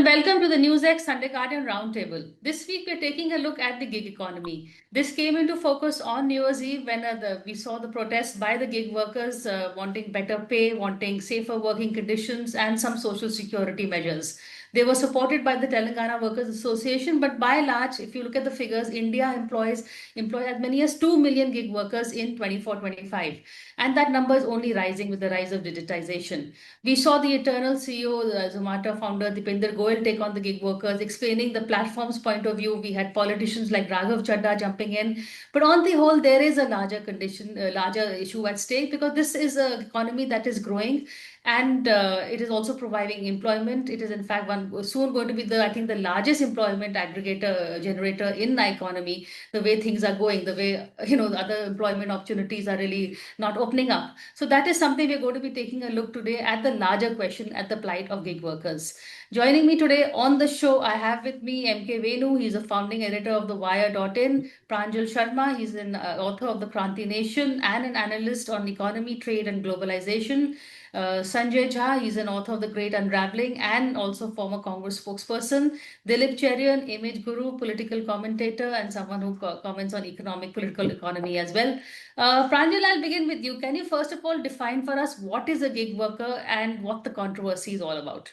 and welcome to the Newsx Sunday Guardian Roundtable. This week we're taking a look at the gig economy. This came into focus on New Year's Eve when we saw the protests by the gig workers wanting better pay, wanting safer working conditions, and some social security measures. They were supported by the Telangana Workers Association, but by and large, if you look at the figures, India employs as many as 2 million gig workers in 24-25, and that number is only rising with the rise of digitization. We saw the eternal CEO, Zomato founder Dipender Goyal take on the gig workers, explaining the platform's point of view. We had politicians like Raghav Chadha jumping in, but on the whole, there is a larger issue at stake because this is an economy that is growing, and it is also providing employment. It is in fact soon going to be the largest employment aggregator generator in the economy. The way things are going, the way other employment opportunities are really not opening up. So that is something we're going to be taking a look today at the larger question at the plight of gig workers. Joining me today on the show, I have with me M.K. Venu. He's a founding editor of the Wire.in. Pranjal Sharma, he's an author of the Kranti Nation and an analyst on economy, trade and globalization. Sanjay Jha, he's an author of The Great Unraveling and also former Congress spokesperson. Dilip Cherian, image guru, political commentator, and someone who comments on political economy as well. Pranjal, I'll begin with you. Can you first of all define for us what is a gig worker and what the controversy is all about?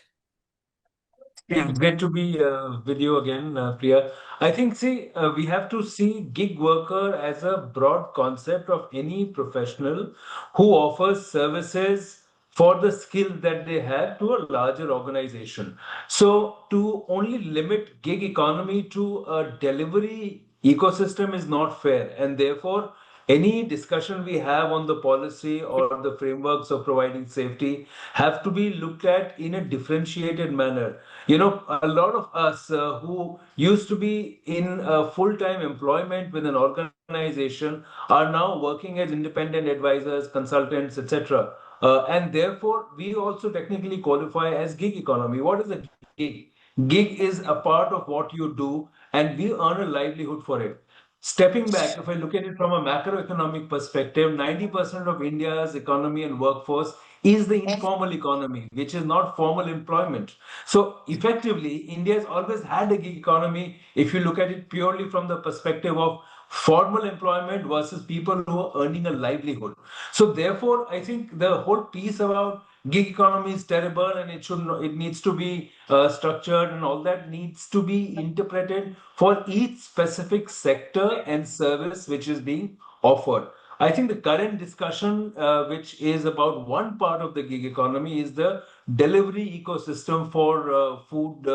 Yeah, great to be with you again, Priya. I think, we have to see gig worker as a broad concept of any professional who offers services for the skill that they have to a larger organization. So, to only limit gig economy to a delivery ecosystem is not fair, and therefore, any discussion we have on the policy or the frameworks of providing safety have to be looked at in a differentiated manner. A lot of us who used to be in full-time employment with an organization are now working as independent advisors, consultants, etc. And therefore, we also technically qualify as gig economy. What is a gig? Gig is a part of what you do, and we earn a livelihood for it. Stepping back, if I look at it from a macroeconomic perspective, 90% of India's economy and workforce is the informal economy, which is not formal employment. So effectively, India has always had a gig economy if you look at it purely from the perspective of formal employment versus people who are earning a livelihood. So therefore, I think the whole piece about gig economy is terrible and it needs to be structured, and all that needs to be interpreted for each specific sector and service which is being offered. I think the current discussion, which is about one part of the gig economy, is the delivery ecosystem for food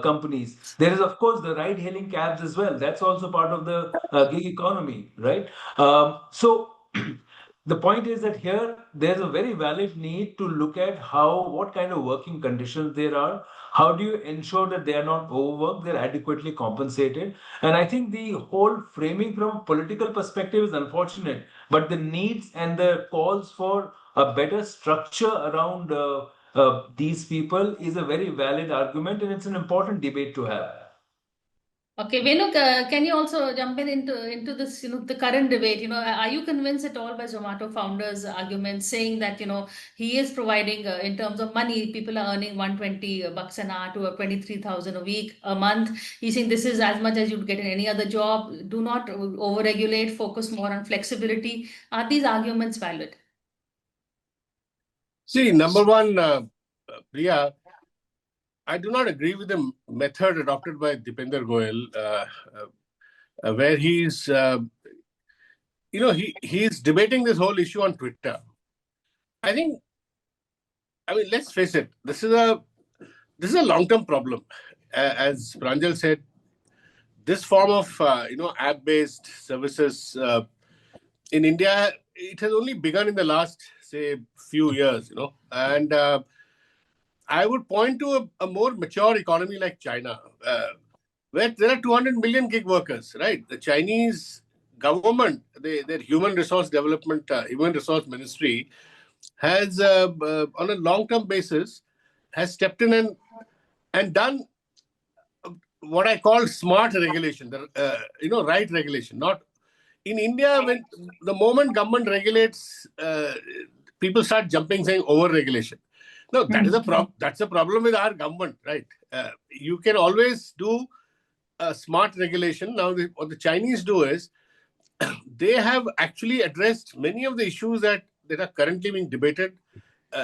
companies. There is, of course, the ride-hailing cabs as well. That's also part of the gig economy, right? So the point is that here there's a very valid need to look at what kind of working conditions there are. How do you ensure that they are not overworked, they're adequately compensated? And I think the whole framing from a political perspective is unfortunate, but the needs and the calls for a better structure around these people is a very valid argument, and it's an important debate to have. Okay, Venu, can you also jump into this, the current debate? Are you convinced at all by Zomato founder's argument saying that, he is providing, in terms of money, people are earning 120 bucks an hour to 23,000 a week, a month. He's saying this is as much as you'd get in any other job. Do not overregulate, focus more on flexibility. Are these arguments valid? See, number one, Priya, I do not agree with the method adopted by Dipender Goyal, where he's debating this whole issue on Twitter. Let's face it, this is a long-term problem. As Pranjal said, this form of app-based services in India, it has only begun in the last, say, few years, and I would point to a more mature economy like China, where there are 200 million gig workers, right? The Chinese government, their human resource development, human resource ministry, has, on a long-term basis, has stepped in and done what I call smart regulation, right regulation. Not in India, when the moment government regulates, people start jumping, saying over-regulation. No, that's a problem with our government, right? You can always do a smart regulation. Now, what the Chinese do is they have actually addressed many of the issues that are currently being debated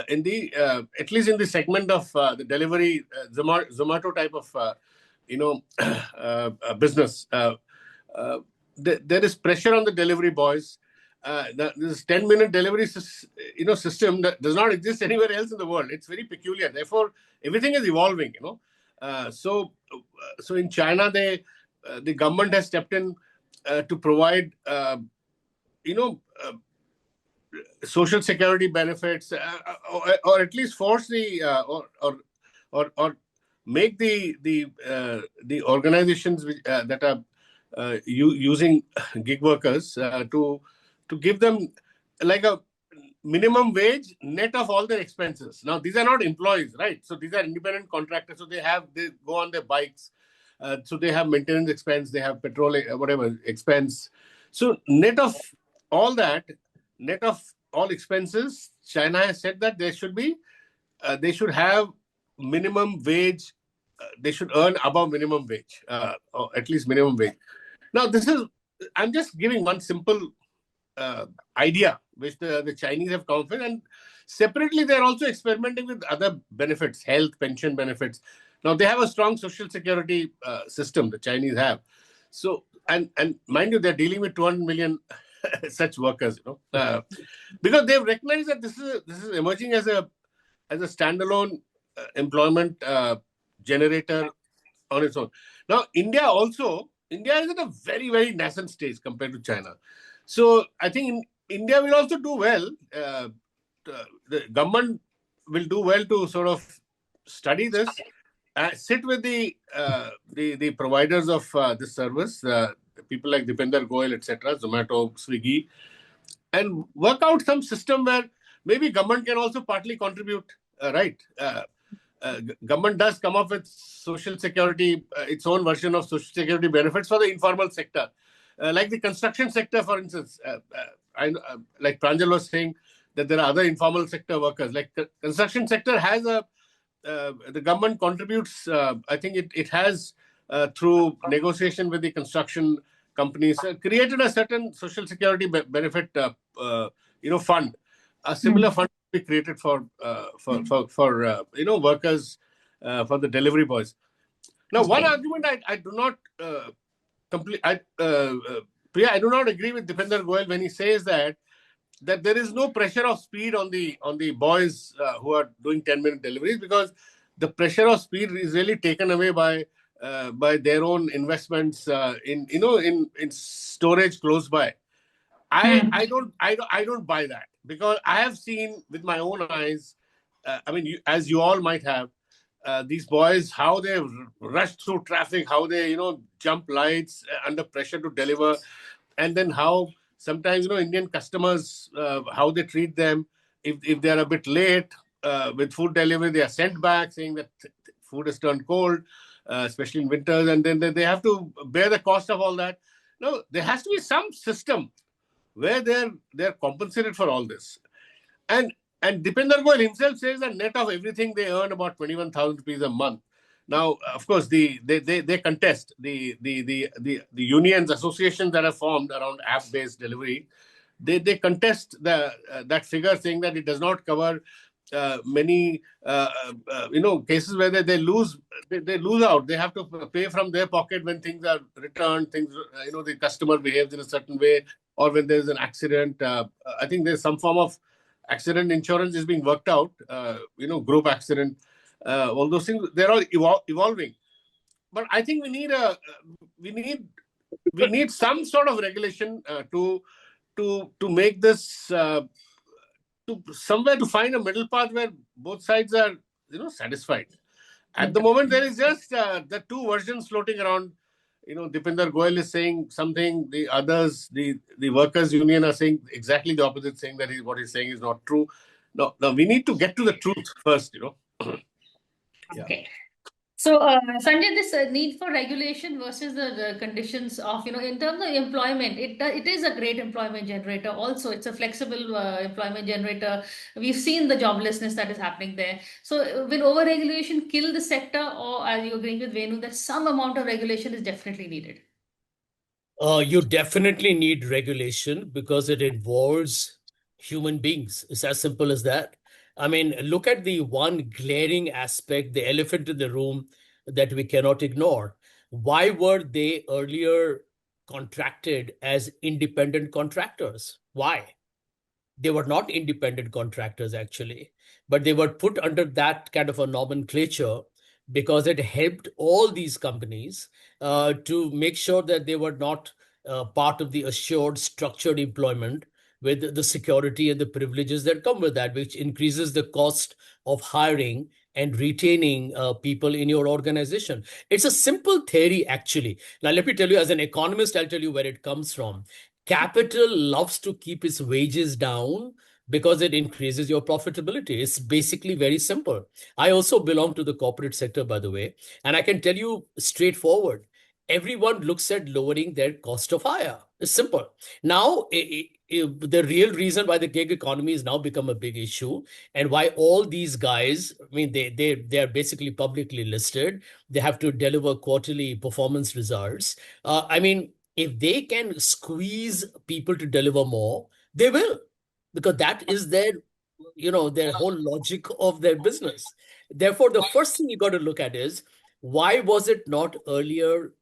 in the at least in the segment of the delivery Zomato type of business. There is pressure on the delivery boys. This 10-minute delivery system that does not exist anywhere else in the world. It's very peculiar. Therefore, everything is evolving. So in China, the government has stepped in to provide social security benefits, or at least force the or make the organizations that are using gig workers to give them like a minimum wage net of all their expenses. Now, these are not employees, right? So these are independent contractors. So they go on their bikes. So they have maintenance expense, they have petrol, whatever expense. So net of all that, net of all expenses, China has said that they should have minimum wage. They should earn above minimum wage, or at least minimum wage. Now, I'm just giving one simple idea which the Chinese have come up with, and separately they're also experimenting with other benefits, health, pension benefits. Now, they have a strong social security system, the Chinese have. So, and mind you, they're dealing with 200 million such workers, because they've recognized that this is emerging as a standalone employment generator on its own. Now, India is at a very, very nascent stage compared to China. So I think India will also do well. The government will do well to sort of study this, sit with the providers of this service, people like Deepinder Goyal, etc., Zomato, Swiggy, and work out some system where maybe government can also partly contribute, right? Government does come up with social security, its own version of social security benefits for the informal sector. Like the construction sector, for instance, like Pranjal was saying, that there are other informal sector workers. Like the construction sector has the government contributes, I think it has, through negotiation with the construction companies, created a certain social security benefit, fund. A similar fund be created for workers, for the delivery boys. Now, one argument I do not Priya, I do not agree with Deepinder Goyal when he says that there is no pressure of speed on the boys who are doing 10-minute deliveries, because the pressure of speed is really taken away by their own investments in storage close by. I don't buy that, because I have seen with my own eyes. As you all might have, these boys, how they rush through traffic, how they jump lights under pressure to deliver, and then how sometimes Indian customers, how they treat them. If they are a bit late with food delivery, they are sent back saying that food has turned cold, especially in winters, and then they have to bear the cost of all that. No, there has to be some system where they're compensated for all this. And Deepinder Goyal himself says that net of everything they earn about 21,000 rupees a month. Now, of course, they contest the unions, associations that are formed around app-based delivery. They contest that figure, saying that it does not cover many cases where they lose out. They have to pay from their pocket when things are returned. Things the customer behaves in a certain way, or when there's an accident. I think there's some form of accident insurance is being worked out. Group accident. All those things, they're all evolving. But I think we need some sort of regulation to make this to find a middle path where both sides are satisfied. At the moment, there is just the two versions floating around. Deepinder Goyal is saying something, the others, the workers' union are saying exactly the opposite, saying that what he's saying is not true. No, we need to get to the truth first. Okay. So, Sanjay, this need for regulation versus the conditions of, in terms of employment, it is a great employment generator. Also, it's a flexible employment generator. We've seen the joblessness that is happening there. So, will over-regulation kill the sector, or are you agreeing with Venu that some amount of regulation is definitely needed? You definitely need regulation because it involves human beings. It's as simple as that. I mean, look at the one glaring aspect, the elephant in the room that we cannot ignore. Why were they earlier contracted as independent contractors? Why? They were not independent contractors actually, but they were put under that kind of a nomenclature because it helped all these companies to make sure that they were not part of the assured structured employment with the security and the privileges that come with that, which increases the cost of hiring and retaining people in your organization. It's a simple theory, actually. Now, let me tell you, as an economist, I'll tell you where it comes from. Capital loves to keep its wages down because it increases your profitability. It's basically very simple. I also belong to the corporate sector, by the way, and I can tell you straightforward. Everyone looks at lowering their cost of hire. It's simple. Now, the real reason why the gig economy has now become a big issue and why all these guys, I mean, they are basically publicly listed. They have to deliver quarterly performance results. I mean, if they can squeeze people to deliver more, they will, because that is their whole logic of their business. Therefore, the first thing you got to look at is why was it not earlier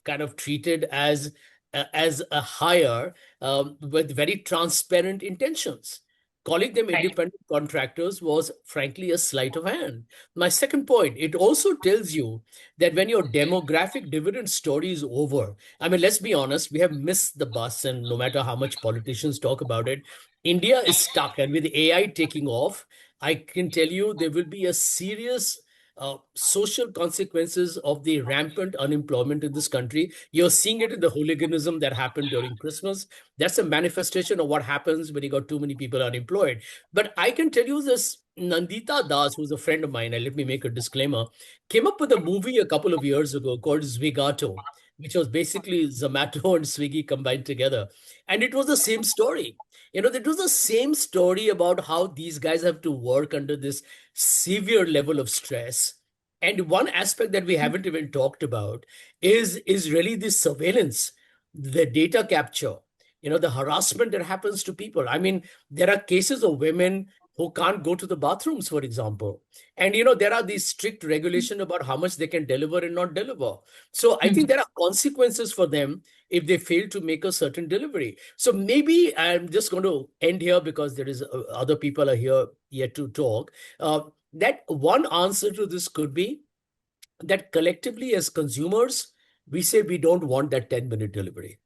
kind of treated as a hire with very transparent intentions? Calling them Right. independent contractors was frankly a sleight of hand. My second point, it also tells you that when your demographic dividend story is over, I mean, let's be honest, we have missed the bus, and no matter how much politicians talk about it, India is stuck. And with AI taking off, I can tell you there will be a serious social consequences of the rampant unemployment in this country. You're seeing it in the hooliganism that happened during Christmas. That's a manifestation of what happens when you got too many people unemployed. But I can tell you this. Nandita Das, who's a friend of mine, and let me make a disclaimer, came up with a movie a couple of years ago called Zwigato, which was basically Zomato and Swiggy combined together. And it was the same story. It was the same story about how these guys have to work under this severe level of stress. And one aspect that we haven't even talked about is really the surveillance, the data capture, the harassment that happens to people. I mean, there are cases of women who can't go to the bathrooms, for example. And, there are these strict regulation about how much they can deliver and not deliver. So I think there are consequences for them if they fail to make a certain delivery. So maybe I'm just going to end here because there is other people are here yet to talk. That one answer to this could be that collectively as consumers, we say we don't want that 10-minute delivery.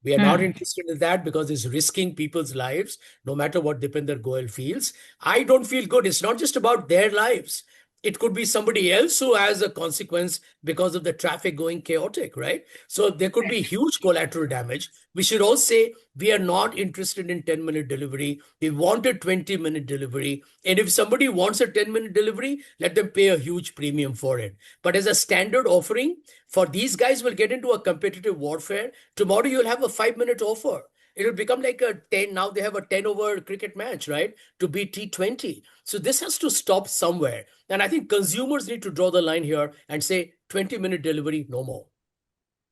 We are not Hmm. interested in that because it's risking people's lives, no matter what Dipinder Goyal feels. I don't feel good. It's not just about their lives. It could be somebody else who has a consequence because of the traffic going chaotic, right? So there could be huge collateral damage. We should all say we are not interested in 10-minute delivery. We want a 20-minute delivery. And if somebody wants a 10-minute delivery, let them pay a huge premium for it. But as a standard offering, for these guys will get into a competitive warfare. Tomorrow you'll have a 5-minute offer. It'll become like a 10. Now they have a 10 over cricket match, right? To beat T20. So this has to stop somewhere. And I think consumers need to draw the line here and say 20-minute delivery, no more.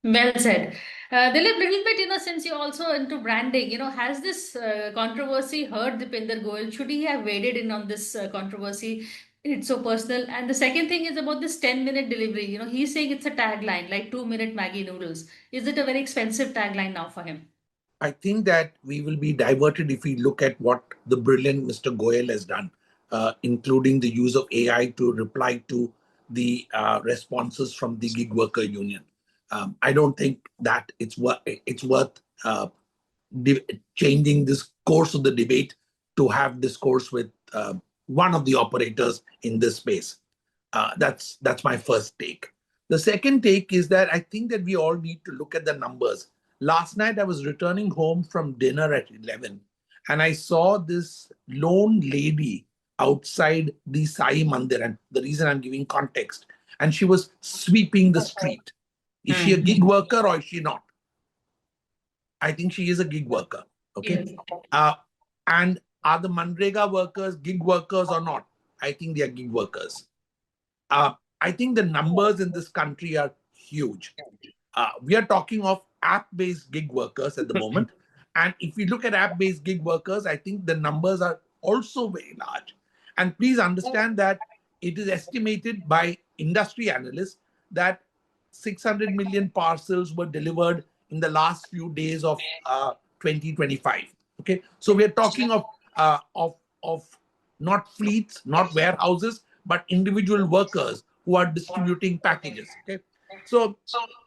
Well said. Dilip, little bit, since you're also into branding, has this controversy hurt Dipinder Goyal? Should he have waded in on this controversy? It's so personal. And the second thing is about this 10-minute delivery. He's saying it's a tagline, like 2-minute Maggie noodles. Is it a very expensive tagline now for him? I think that we will be diverted if we look at what the brilliant Mr. Goyal has done, including the use of AI to reply to the responses from the gig worker union. I don't think that it's worth changing this course of the debate to have discourse with one of the operators in this space. That's my first take. The second take is that I think that we all need to look at the numbers. Last night I was returning home from dinner at 11 and I saw this lone lady outside the Sai Mandir. And the reason I'm giving context and she was sweeping the street. Is she a gig worker or is she not? I think she is a gig worker. Okay. Yes. And are the Manrega workers gig workers or not? I think they are gig workers. I think the numbers in this country are huge. We are talking of app-based gig workers at the moment. And if we look at app-based gig workers, I think the numbers are also very large. And please understand that it is estimated by industry analysts that 600 million parcels were delivered in the last few days of 2025. Okay, so we're talking of not fleets, not warehouses, but individual workers who are distributing packages. Okay, so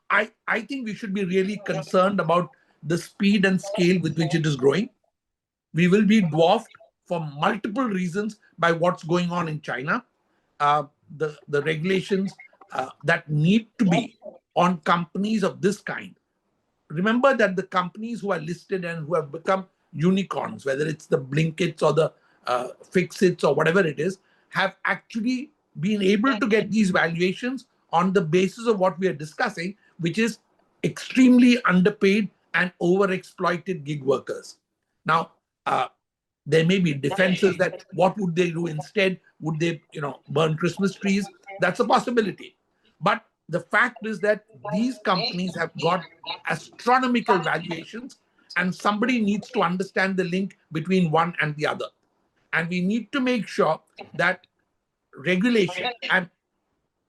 I think we should be really concerned about the speed and scale with which it is growing. We will be dwarfed for multiple reasons by what's going on in China. The regulations that need to be on companies of this kind. Remember that the companies who are listed and who have become unicorns, whether it's the Blinkits or the Fixits or whatever it is, have actually been able to get these valuations on the basis of what we are discussing, which is extremely underpaid and overexploited gig workers. Now, there may be defenses that what would they do instead? Would they, burn Christmas trees? That's a possibility. But the fact is that these companies have got astronomical valuations, and somebody needs to understand the link between one and the other. And we need to make sure that regulation,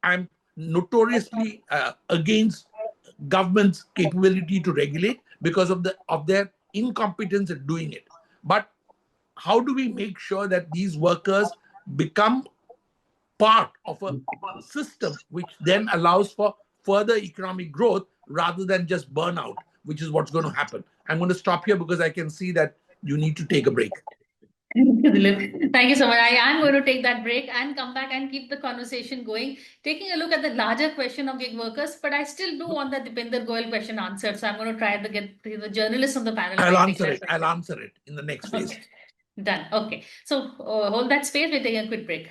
I'm notoriously against government's capability to regulate because of their incompetence at doing it. But how do we make sure that these workers become part of a system which then allows for further economic growth rather than just burnout, which is what's going to happen? I'm going to stop here because I can see that you need to take a break. Thank you so much. I am going to take that break and come back and keep the conversation going, taking a look at the larger question of gig workers. But I still do want the Dipinder Goyal question answered. So I'm going to try to get the journalists on the panel. I'll answer it in the next phase. Okay. Done. Okay. So hold that space. We're taking a quick break.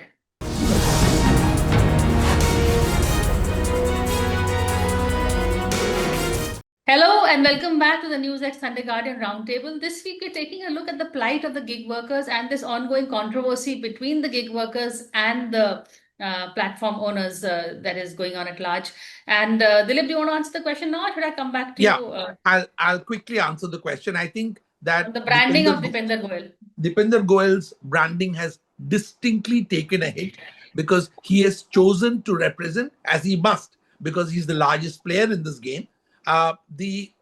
Hello and welcome back to the Newsx Sunday Guardian Roundtable. This week we're taking a look at the plight of the gig workers and this ongoing controversy between the gig workers and the platform owners that is going on at large. And Dilip, do you want to answer the question now, or should I come back to you? I'll quickly answer the question. I think that the branding of Dipinder Goyal. Dipinder Goyal's branding has distinctly taken a hit because he has chosen to represent, as he must, because he's the largest player in this game, the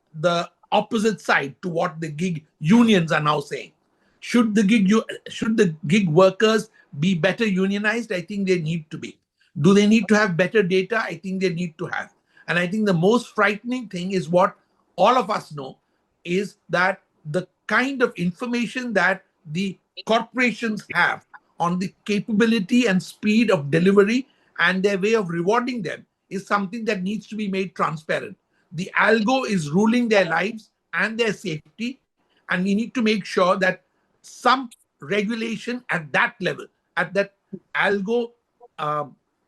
opposite side to what the gig unions are now saying. Should the gig workers be better unionized? I think they need to be. Do they need to have better data? I think they need to have. And I think the most frightening thing is what all of us know is that the kind of information that the corporations have on the capability and speed of delivery and their way of rewarding them is something that needs to be made transparent. The algo is ruling their lives and their safety, and we need to make sure that some regulation at that level, at that algo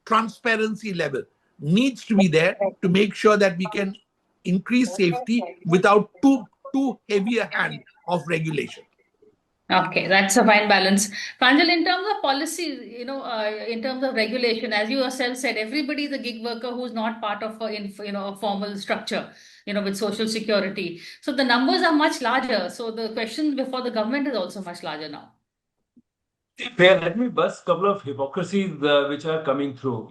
transparency level, needs to be there to make sure that we can increase safety without too heavy a hand of regulation. Okay, that's a fine balance. Pranjal, in terms of policy, in terms of regulation, as you yourself said, everybody is a gig worker who's not part of a formal structure, with social security. So the numbers are much larger. So the question before the government is also much larger now. Fair, let me bust a couple of hypocrisies which are coming through.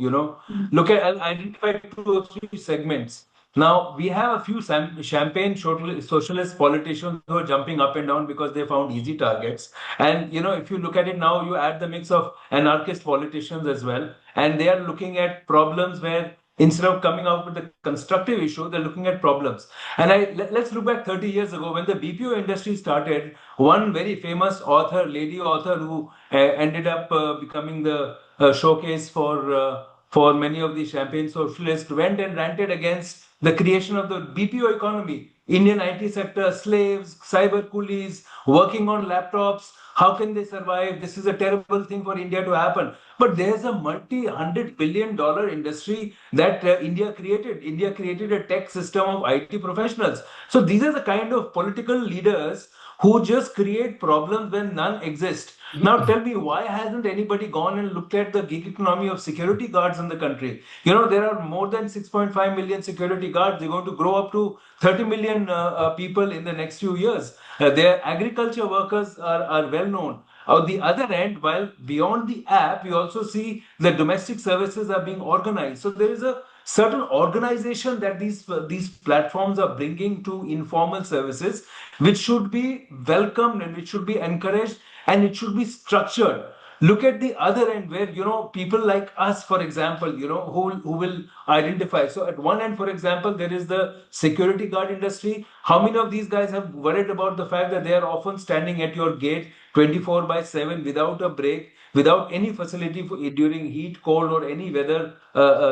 Look at, I'll identify 2 or 3 segments. Now, we have a few champagne socialist politicians who are jumping up and down because they found easy targets. And, if you look at it now, you add the mix of anarchist politicians as well. And they are looking at problems where instead of coming out with a constructive issue, they're looking at problems. And let's look back 30 years ago when the BPO industry started. One very famous author, lady author, who ended up becoming the showcase for many of the champagne socialists, went and ranted against the creation of the BPO economy, Indian IT sector, slaves, cyber coolies, working on laptops, How can they survive? This is a terrible thing for India to happen. But there's a multi-$100 billion industry that India created. India created a tech system of IT professionals. So these are the kind of political leaders who just create problems when none exist. Now tell me, why hasn't anybody gone and looked at the gig economy of security guards in the country? There are more than 6.5 million security guards. They're going to grow up to 30 million people in the next few years. Their agriculture workers are well known. On the other end, while beyond the app, we also see the domestic services are being organized. So there is a certain organization that these platforms are bringing to informal services, which should be welcomed and which should be encouraged and it should be structured. Look at the other end where people like us, for example, who will identify. So at one end, for example, there is the security guard industry. How many of these guys have worried about the fact that they are often standing at your gate 24/7 without a break, without any facility during heat, cold, or any weather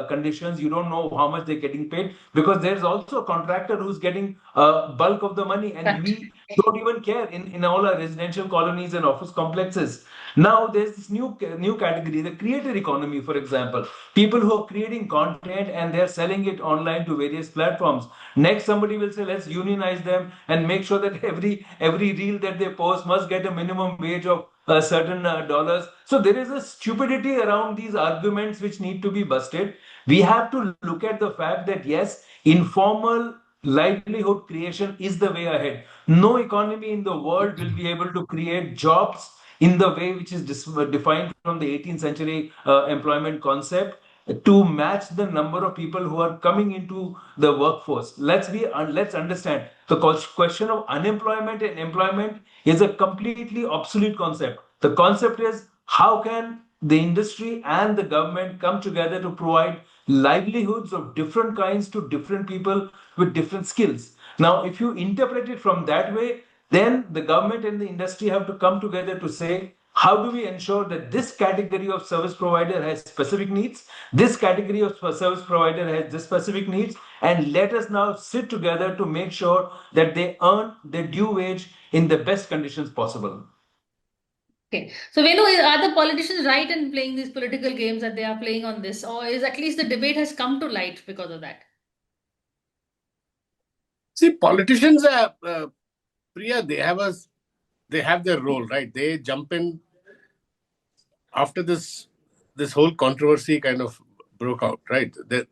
conditions? You don't know how much they're getting paid because there's also a contractor who's getting bulk of the money, and Correct. we don't even care in all our residential colonies and office complexes. Now there's this new category, the creator economy, for example. People who are creating content and they're selling it online to various platforms. Next, somebody will say, let's unionize them and make sure that every reel that they post must get a minimum wage of certain dollars. So there is a stupidity around these arguments which need to be busted. We have to look at the fact that yes, informal livelihood creation is the way ahead. No economy in the world will be able to create jobs in the way which is defined from the 18th century employment concept to match the number of people who are coming into the workforce. Let's understand the question of unemployment and employment is a completely obsolete concept. The concept is how can the industry and the government come together to provide livelihoods of different kinds to different people with different skills. Now, if you interpret it from that way, then the government and the industry have to come together to say, how do we ensure that this category of service provider has specific needs, this category of service provider has this specific needs, and let us now sit together to make sure that they earn their due wage in the best conditions possible. Okay. So, Venu, are the politicians right in playing these political games that they are playing on this, or is at least the debate has come to light because of that? See, politicians are, Priya, they have their role, right? They jump in after this whole controversy kind of broke out, right? First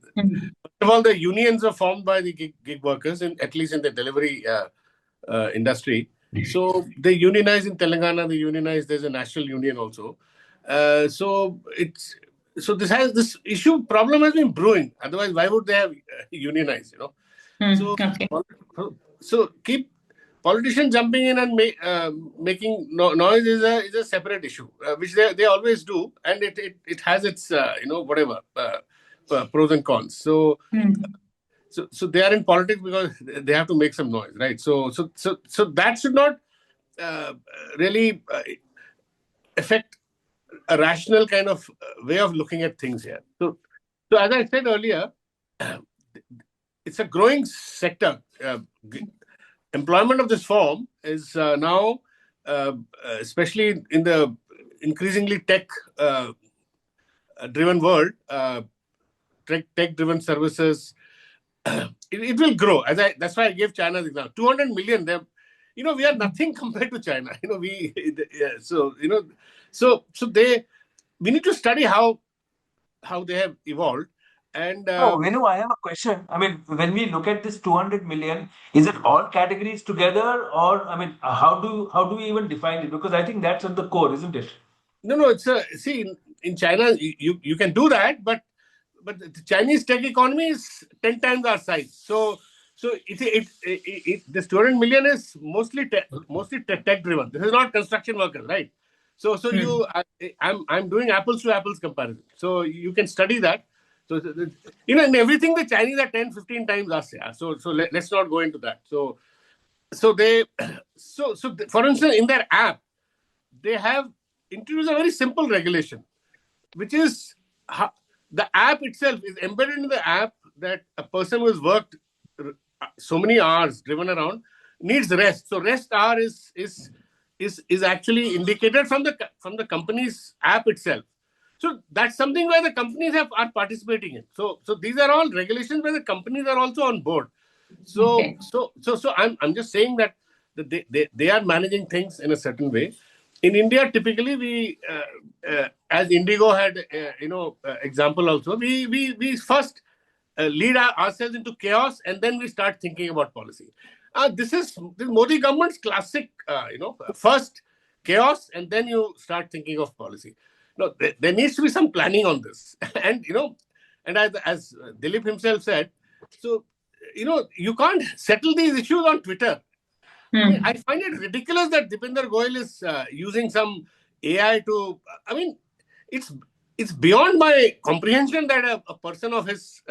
of all, the unions are formed by the gig workers, at least in the delivery industry. So they unionize in Telangana. They unionize. There's a national union also. So this issue problem has been brewing. Otherwise, why would they have unionized? Okay. So keep politicians jumping in and making noise is a separate issue, which they always do, and it has its whatever pros and cons. So they are in politics because they have to make some noise, right? So that should not really affect a rational kind of way of looking at things here. So as I said earlier, it's a growing sector. Employment of this form is now, especially in the increasingly tech-driven world, tech-driven services, it will grow. That's why I gave China the example. 200 million. We are nothing compared to China. We need to study how they have evolved. And Venu, I have a question. I mean, when we look at this 200 million, is it all categories together, or I mean, how do we even define it? Because I think that's at the core, isn't it? No. See, in China, you can do that, but the Chinese tech economy is 10 times our size. So this 200 million is mostly tech driven. This is not construction workers, right? So I'm doing apples to apples comparison. So you can study that. So in everything, the Chinese are 10, 15 times us. Yeah. So let's not go into that. So for instance, in their app, they have introduced a very simple regulation, which is the app itself is embedded in the app that a person who has worked so many hours driven around needs rest. So rest hour is is actually indicated from the company's app itself. So that's something where the companies are participating in. So these are all regulations where the companies are also on board. So Okay. I'm just saying that they are managing things in a certain way. In India, typically we as Indigo had example also, we first lead ourselves into chaos, and then we start thinking about policy. This Modi government's classic, first chaos, and then you start thinking of policy. No, there needs to be some planning on this, and and as Dilip himself said, so you can't settle these issues on Twitter. I mean, Hmm. I find it ridiculous that Dipinder Goyal is using some AI to. I mean, it's it's beyond my comprehension that a person of his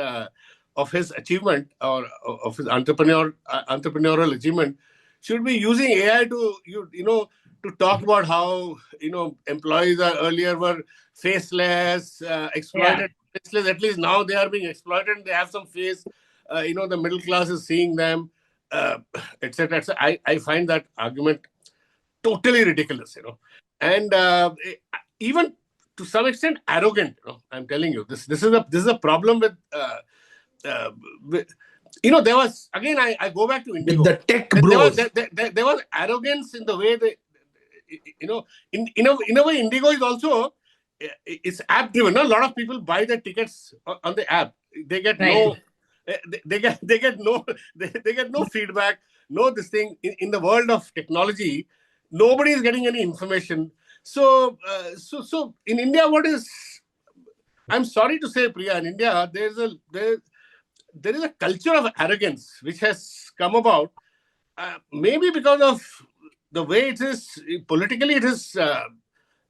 achievement, or of his entrepreneurial achievement, should be using AI to to talk about how employees earlier were faceless, Yeah. exploited faceless. At least now they are being exploited and they have some face. The middle class is seeing them, uh, etc. I find that argument totally ridiculous, and even to some extent arrogant. I'm telling you, this is a problem with. Uh, with there was, again, I go back to With the Indigo. tech There was bros. there was arrogance in the way they, in a way, Indigo is also, it's app driven. A lot of people buy their tickets on the app. They get Right. no, they get no, they get no feedback. No, this thing in the world of technology, nobody is getting any information. So in India, I'm sorry to say, Priya, in India, there is a culture of arrogance which has come about, maybe because of the way it is politically.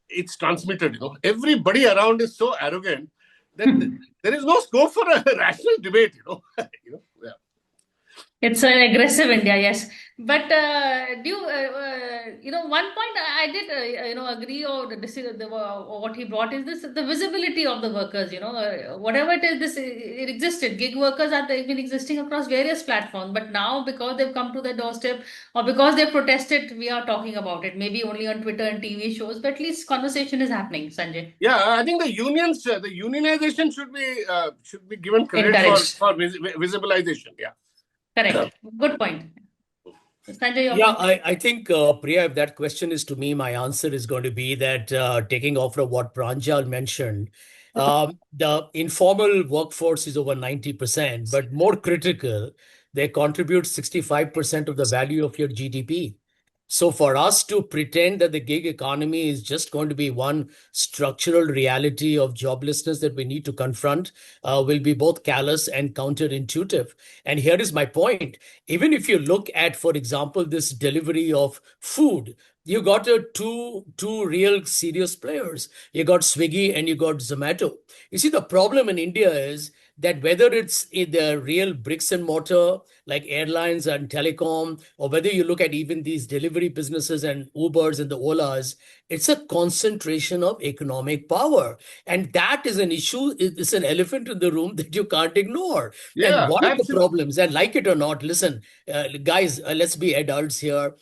It's transmitted. Everybody around is so arrogant that there is no scope for a rational debate. Yeah. It's an aggressive India, yes. But do you, one point I did, agree or disagree. What he brought is this: the visibility of the workers. Whatever it is, it existed. Gig workers they've been existing across various platforms, but now because they've come to the doorstep or because they've protested, we are talking about it. Maybe only on Twitter and TV shows, but at least conversation is happening. Sanjay, Yeah, I think the unions, the unionization should be given credit encouraged. for visibilization. Yeah. Correct. Good point. Sanjay, your Yeah, point. I think, Priya, if that question is to me, my answer is going to be that taking off from what Pranjal mentioned, the informal workforce is over 90%, but more critical, they contribute 65% of the value of your GDP. So for us to pretend that the gig economy is just going to be one structural reality of joblessness that we need to confront will be both callous and counterintuitive. And here is my point. Even if you look at, for example, this delivery of food, you got two real serious players. You got Swiggy and you got Zomato. You see, the problem in India is that whether it's in the real bricks and mortar like airlines and telecom, or whether you look at even these delivery businesses and Ubers and the Olas, it's a concentration of economic power. And that is an issue, it's an elephant in the room that you can't ignore. And Yeah, one of the absolutely. problems, and like it or not, listen, guys, let's be adults here.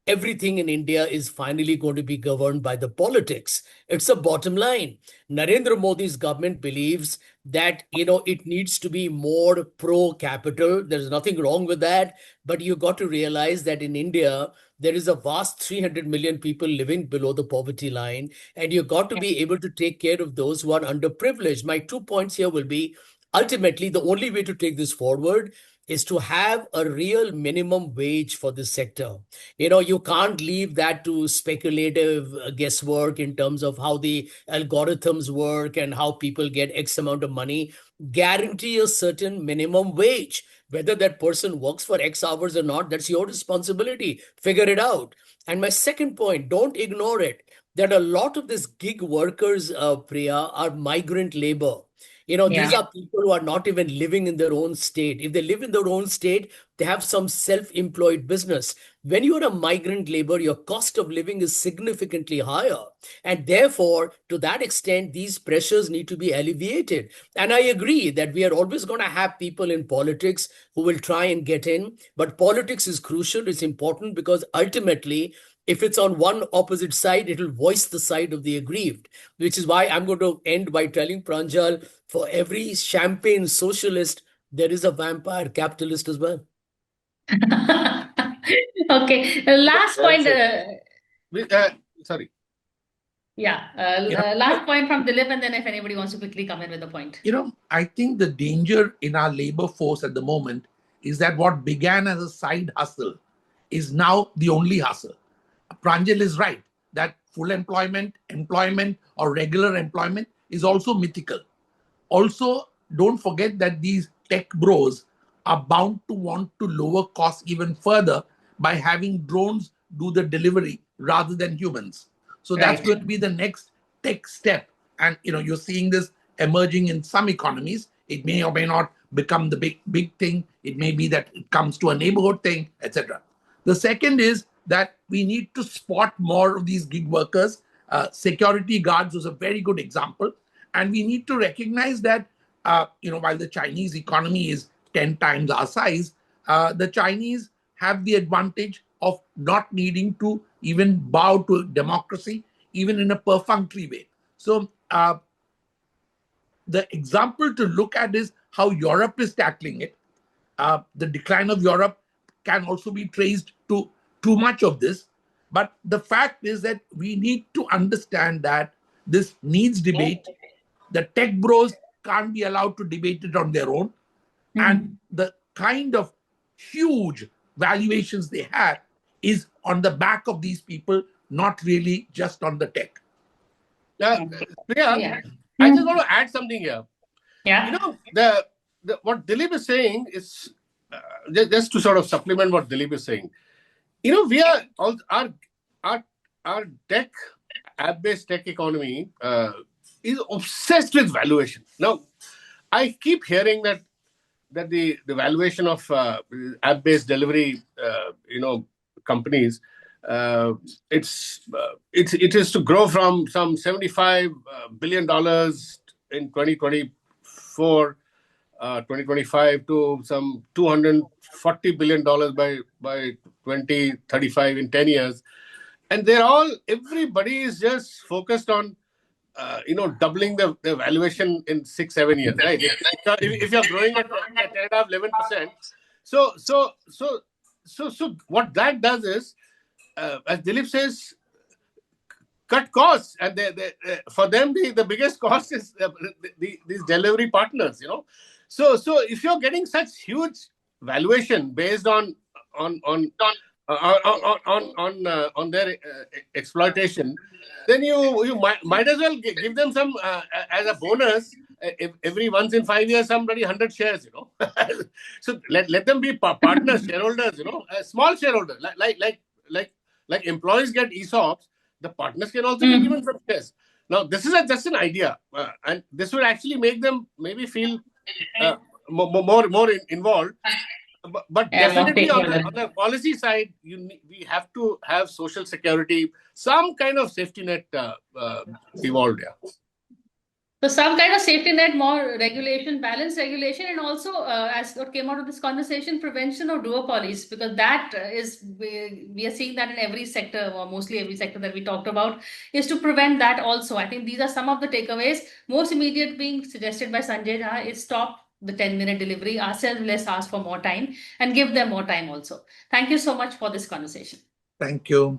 Everything in India is finally going to be governed by the politics. It's a bottom line. Narendra Modi's government believes that it needs to be more pro capital. There's nothing wrong with that, but you got to realize that in India there is a vast 300 million people living below the poverty line, and you got to be able to take care of those who are underprivileged. My 2 points here will be ultimately the only way to take this forward is to have a real minimum wage for this sector. You can't leave that to speculative guesswork in terms of how the algorithms work and how people get X amount of money. Guarantee a certain minimum wage. Whether that person works for X hours or not, that's your responsibility. Figure it out. And my second point, don't ignore it, that a lot of these gig workers, Priya, are migrant labor. These Yeah. are people who are not even living in their own state. If they live in their own state, they have some self-employed business. When you're a migrant labor, your cost of living is significantly higher. And therefore, to that extent, these pressures need to be alleviated. And I agree that we are always going to have people in politics who will try and get in. But politics is crucial. It's important because ultimately, If it's on one opposite side, it'll voice the side of the aggrieved, which is why I'm going to end by telling Pranjal, for every champagne socialist, there is a vampire capitalist as well. Okay, last Well point. said. Sorry. Last point from Dilip, and then if anybody wants to quickly come in with a point. I think the danger in our labor force at the moment is that what began as a side hustle is now the only hustle. Pranjal is right that full employment, or regular employment is also mythical. Also, don't forget that these tech bros are bound to want to lower costs even further by having drones do the delivery rather than humans. So that's Right. going to be the next tech step. And you're seeing this emerging in some economies. It may or may not become the big thing. It may be that it comes to a neighborhood thing, etc. The second is that we need to spot more of these gig workers. Security guards was a very good example. And we need to recognize that, while the Chinese economy is 10 times our size, the Chinese have the advantage of not needing to even bow to democracy, even in a perfunctory way. So the example to look at is how Europe is tackling it. The decline of Europe can also be traced to too much of this. But the fact is that we need to understand that this needs debate. The tech bros can't be allowed to debate it on their own. And the kind of huge valuations they have is on the back of these people, not really just on the tech. Priya, I just want to add something here. Yeah. What Dilip is saying is, just to sort of supplement what Dilip is saying, we are all our tech, app-based tech economy is obsessed with valuation. Now, I keep hearing that the valuation of app-based delivery, companies, it is to grow from some $75 billion in 2024, 2025 to some $240 billion by 2035 in 10 years. And everybody is just focused on, doubling the valuation in 6-7 years, right? If you're growing at 10.5-11%. So what that does is, as Dilip says, cut costs, and for them the biggest cost is these delivery partners. So if you're getting such huge valuation based on their exploitation, then you might as well give them some as a bonus every once in 5 years, somebody 100 shares. So let them be partners, shareholders. Small shareholders like employees get ESOPs. The partners can also be given some shares. Now, this is just an idea, and this will actually make them maybe feel more involved. But definitely on the policy side, we have to have social security, some kind of safety net evolved. Yeah. So some kind of safety net, more regulation, balanced regulation, and also, as what came out of this conversation, prevention of duopolies, because that is, we are seeing that in every sector, or mostly every sector that we talked about, is to prevent that also. I think these are some of the takeaways. Most immediate being suggested by Sanjay Jha is stop the 10-minute delivery. Ourselves, let's ask for more time and give them more time also. Thank you so much for this conversation. Thank you.